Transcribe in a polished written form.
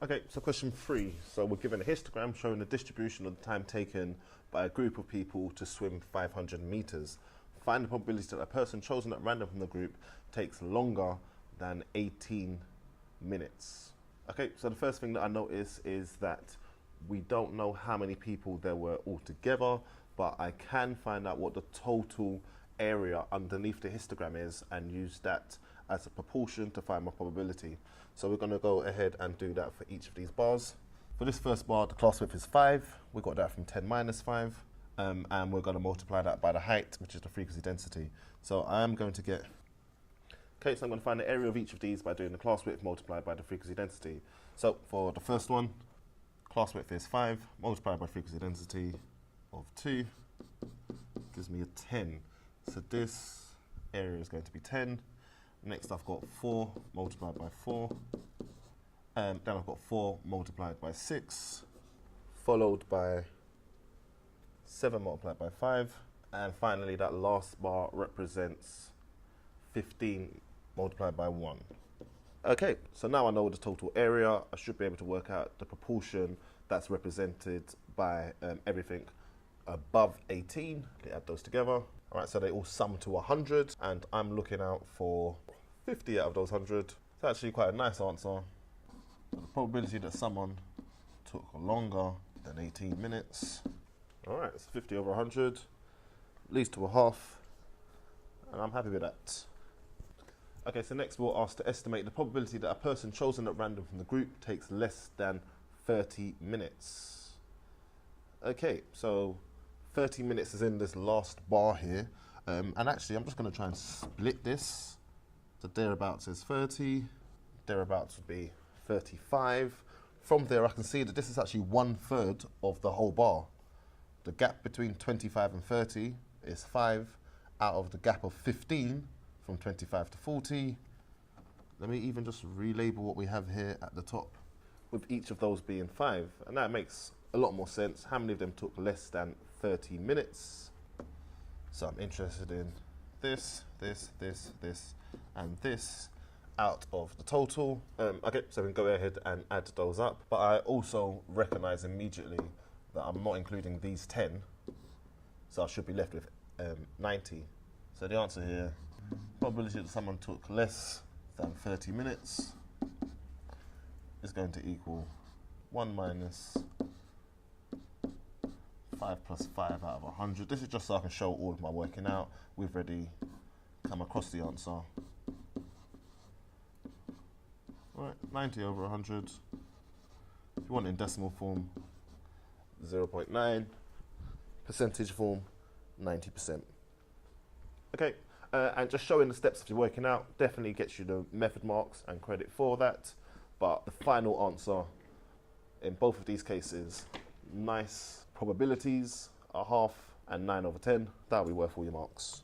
Okay, so question 3. So we're given a histogram showing the distribution of the time taken by a group of people to swim 500 meters. Find the probability that a person chosen at random from the group takes longer than 18 minutes. Okay, so the first thing that I notice is that we don't know how many people there were altogether, but I can find out what the total area underneath the histogram is and use that as a proportion to find my probability. So we're going to go ahead and do that for each of these bars. For this first bar, the class width is 5. We got that from 10 minus 5. And we're going to multiply that by the height, which is the frequency density. So I am going to get... Okay, so I'm going to find the area of each of these by doing the class width multiplied by the frequency density. So for the first one, class width is 5, multiplied by frequency density of 2, gives me a 10. So this area is going to be 10. Next I've got 4 multiplied by 4. Then I've got 4 multiplied by 6, followed by 7 multiplied by 5. And finally that last bar represents 15 multiplied by 1. Okay, so now I know the total area. I should be able to work out the proportion that's represented by everything above 18. They add those together. All right, so they all sum to 100, and I'm looking out for 50 out of those 100. It's actually quite a nice answer. The probability that someone took longer than 18 minutes. All right, it's 50 over 100, leads to a half, and I'm happy with that. Okay, so next we'll ask to estimate the probability that a person chosen at random from the group takes less than 30 minutes. Okay, so 30 minutes is in this last bar here. And actually, I'm just going to try and split this. So thereabouts is 30, thereabouts would be 35. From there, I can see that this is actually 1/3 of the whole bar. The gap between 25 and 30 is 5 out of the gap of 15 from 25 to 40. Let me even just relabel what we have here at the top, with each of those being 5. And that makes a lot more sense. How many of them took less than 30 minutes? So I'm interested in this, this, this, this, and this out of the total. Okay, so we can go ahead and add those up. But I also recognize immediately that I'm not including these 10. So I should be left with 90. So the answer here, probability that someone took less than 30 minutes is going to equal 1 minus 5 plus 5 out of 100. This is just so I can show all of my working out. We've already come across the answer. All right, 90 over 100. If you want it in decimal form, 0.9. Percentage form, 90%. Okay, and just showing the steps of your working out definitely gets you the method marks and credit for that. But the final answer in both of these cases, nice probabilities, a half and 9 over 10, that'll be worth all your marks.